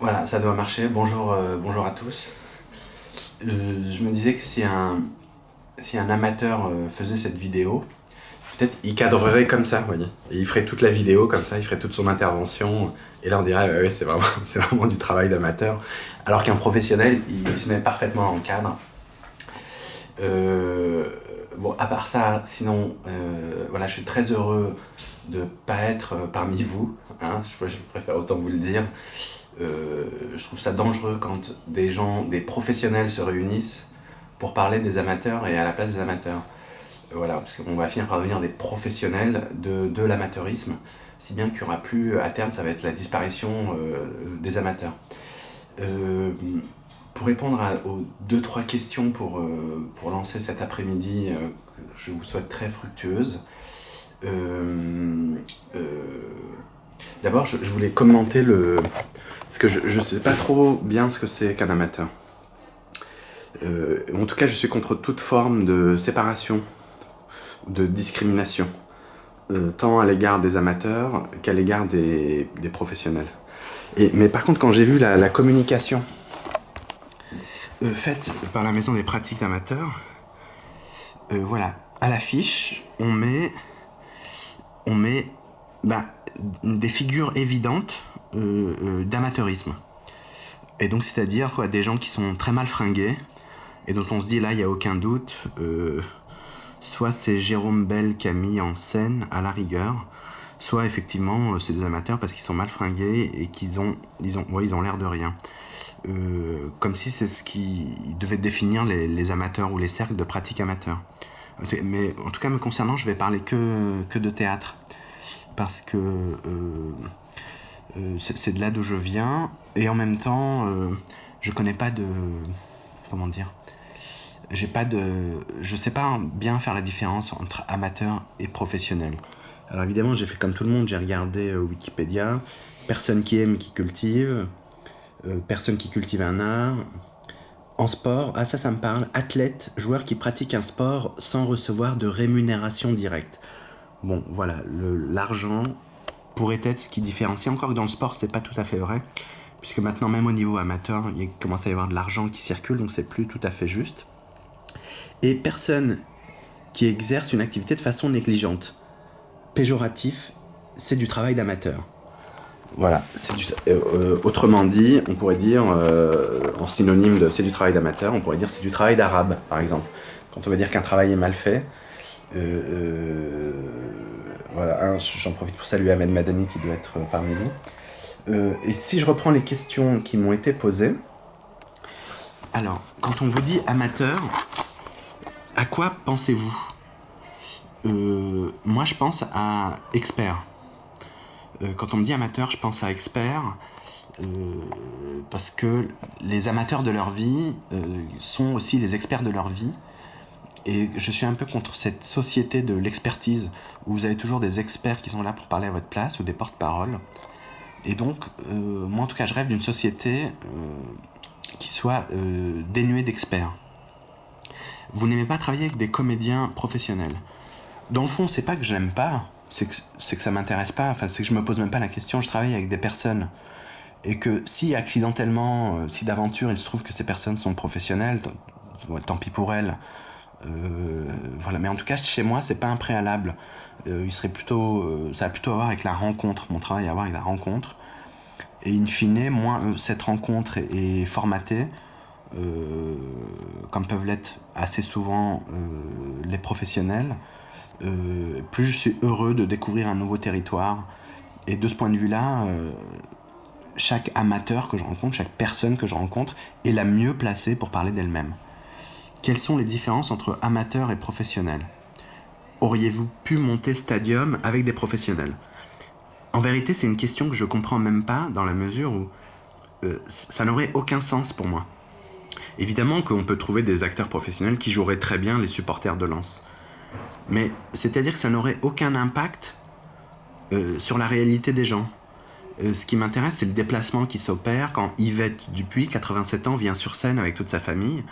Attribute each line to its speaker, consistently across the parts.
Speaker 1: Voilà, ça doit marcher. Bonjour, bonjour à tous. Je me disais que si un amateur faisait cette vidéo, peut-être il cadrerait comme ça, vous voyez. Et il ferait toute la vidéo comme ça, il ferait toute son intervention. Et là, on dirait, ouais, c'est vraiment, c'est vraiment du travail d'amateur. Alors qu'un professionnel, il se met parfaitement dans le cadre. Bon, à part ça, sinon, voilà, je suis très heureux de ne pas être parmi vous. Hein, je préfère autant vous le dire. Je trouve ça dangereux quand des professionnels se réunissent pour parler des amateurs et à la place des amateurs. Voilà, parce qu'on va finir par devenir des professionnels de l'amateurisme, si bien qu'il n'y aura plus, à terme, ça va être la disparition des amateurs. Euh, pour répondre aux deux, trois questions pour lancer cet après-midi, je vous souhaite très fructueuse. Euh, euh, D'abord, je voulais commenter parce que je ne sais pas trop bien ce que c'est qu'un amateur. En tout cas, je suis contre toute forme de séparation, de discrimination, tant à l'égard des amateurs qu'à l'égard des professionnels. Mais par contre, quand j'ai vu la communication faite par la Maison des pratiques amateurs, voilà, à l'affiche, on met des figures évidentes d'amateurisme. Et donc, c'est-à-dire quoi, des gens qui sont très mal fringués et dont on se dit là, il n'y a aucun doute, soit c'est Jérôme Bel qui a mis en scène à la rigueur, soit effectivement c'est des amateurs parce qu'ils sont mal fringués et qu'ils ont l'air de rien. Comme si c'est ce qui devait définir les amateurs ou les cercles de pratique amateur. Mais en tout cas, me concernant, je vais parler que de théâtre. Parce que c'est de là d'où je viens. Et en même temps, je connais pas de... Comment dire ? Je sais pas bien faire la différence entre amateur et professionnel. Alors évidemment, j'ai fait comme tout le monde, j'ai regardé Wikipédia. Personne qui aime, qui cultive. Personne qui cultive un art. En sport, ah ça me parle, athlète, joueur qui pratique un sport sans recevoir de rémunération directe. Bon, voilà, l'argent pourrait être ce qui différencie. Encore que dans le sport, c'est pas tout à fait vrai, puisque maintenant, même au niveau amateur, il commence à y avoir de l'argent qui circule, donc c'est plus tout à fait juste. Et personne qui exerce une activité de façon négligente. Péjoratif, c'est du travail d'amateur. Voilà, autrement dit, on pourrait dire, en synonyme de c'est du travail d'amateur, on pourrait dire c'est du travail d'arabe, par exemple. Quand on va dire qu'un travail est mal fait, voilà, j'en profite pour saluer Ahmed Madani qui doit être parmi vous. Et si je reprends les questions qui m'ont été posées, alors, quand on vous dit amateur, à quoi pensez-vous ? Moi, je pense à expert. Quand on me dit amateur, je pense à expert, parce que les amateurs de leur vie sont aussi les experts de leur vie. Et je suis un peu contre cette société de l'expertise, où vous avez toujours des experts qui sont là pour parler à votre place, ou des porte-paroles. Et donc, moi en tout cas, je rêve d'une société qui soit dénuée d'experts. Vous n'aimez pas travailler avec des comédiens professionnels. Dans le fond, c'est pas que j'aime pas, c'est que ça m'intéresse pas, enfin c'est que je me pose même pas la question, je travaille avec des personnes. Et que si accidentellement, si d'aventure il se trouve que ces personnes sont professionnelles, tant pis pour elles. Voilà, mais en tout cas chez moi c'est pas un préalable. Il serait plutôt, ça a plutôt à voir avec la rencontre. Mon travail a à voir avec la rencontre. Et in fine, moins cette rencontre est formatée, comme peuvent l'être assez souvent les professionnels, plus je suis heureux de découvrir un nouveau territoire. Et de ce point de vue-là, chaque amateur que je rencontre, chaque personne que je rencontre est la mieux placée pour parler d'elle-même. Quelles sont les différences entre amateur et professionnel ? Auriez-vous pu monter Stadium avec des professionnels ? En vérité, c'est une question que je comprends même pas, dans la mesure où ça n'aurait aucun sens pour moi. Évidemment qu'on peut trouver des acteurs professionnels qui joueraient très bien les supporters de Lens. Mais c'est-à-dire que ça n'aurait aucun impact sur la réalité des gens. Ce qui m'intéresse, c'est le déplacement qui s'opère quand Yvette Dupuis, 87 ans, vient sur scène avec toute sa famille.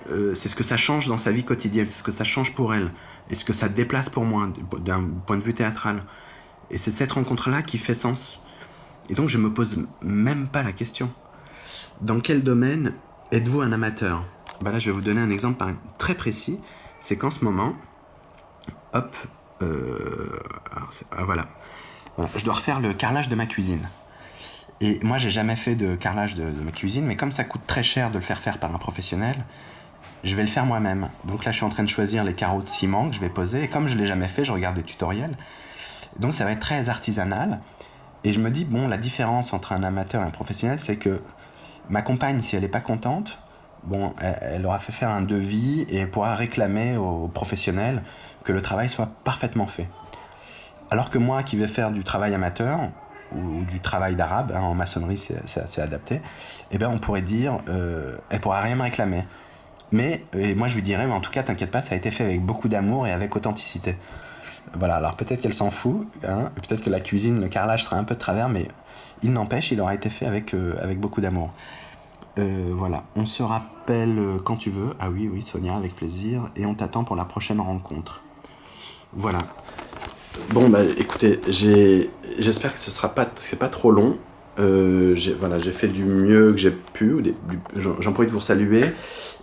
Speaker 1: C'est ce que ça change dans sa vie quotidienne, c'est ce que ça change pour elle, et ce que ça déplace pour moi, d'un point de vue théâtral. Et c'est cette rencontre-là qui fait sens. Et donc je me pose même pas la question. Dans quel domaine êtes-vous un amateur? Là, je vais vous donner un exemple très précis. C'est qu'en ce moment, hop, voilà. Je dois refaire le carrelage de ma cuisine. Et moi, j'ai jamais fait de carrelage de ma cuisine, mais comme ça coûte très cher de le faire faire par un professionnel, je vais le faire moi-même. Donc là, je suis en train de choisir les carreaux de ciment que je vais poser. Et comme je ne l'ai jamais fait, je regarde des tutoriels. Donc ça va être très artisanal. Et je me dis, bon, la différence entre un amateur et un professionnel, c'est que ma compagne, si elle n'est pas contente, bon, elle aura fait faire un devis et elle pourra réclamer au professionnel que le travail soit parfaitement fait. Alors que moi, qui vais faire du travail amateur, ou du travail d'arabe, en maçonnerie c'est assez adapté, eh ben on pourrait dire, elle pourra rien me réclamer. Mais et moi je lui dirais, mais en tout cas t'inquiète pas, ça a été fait avec beaucoup d'amour et avec authenticité. Voilà, alors peut-être qu'elle s'en fout, hein, peut-être que la cuisine, le carrelage sera un peu de travers, mais il n'empêche, il aura été fait avec beaucoup d'amour. Voilà, on se rappelle quand tu veux. Ah oui, Sonia, avec plaisir. Et on t'attend pour la prochaine rencontre. Voilà. Bon, écoutez, j'espère que c'est pas trop long. J'ai fait du mieux que j'ai pu. J'en profite pour saluer.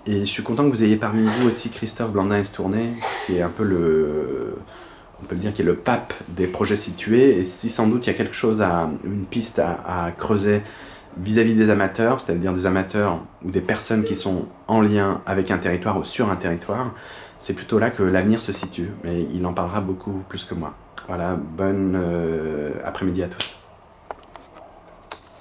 Speaker 1: Et je suis content que vous ayez parmi vous aussi Christophe Blandin-Estourné, qui est un peu on peut le dire, qui est le pape des projets situés. Et si sans doute il y a quelque chose, une piste à creuser vis-à-vis des amateurs, c'est-à-dire des amateurs ou des personnes qui sont en lien avec un territoire ou sur un territoire, c'est plutôt là que l'avenir se situe. Mais il en parlera beaucoup plus que moi. Voilà, bonne après-midi à tous.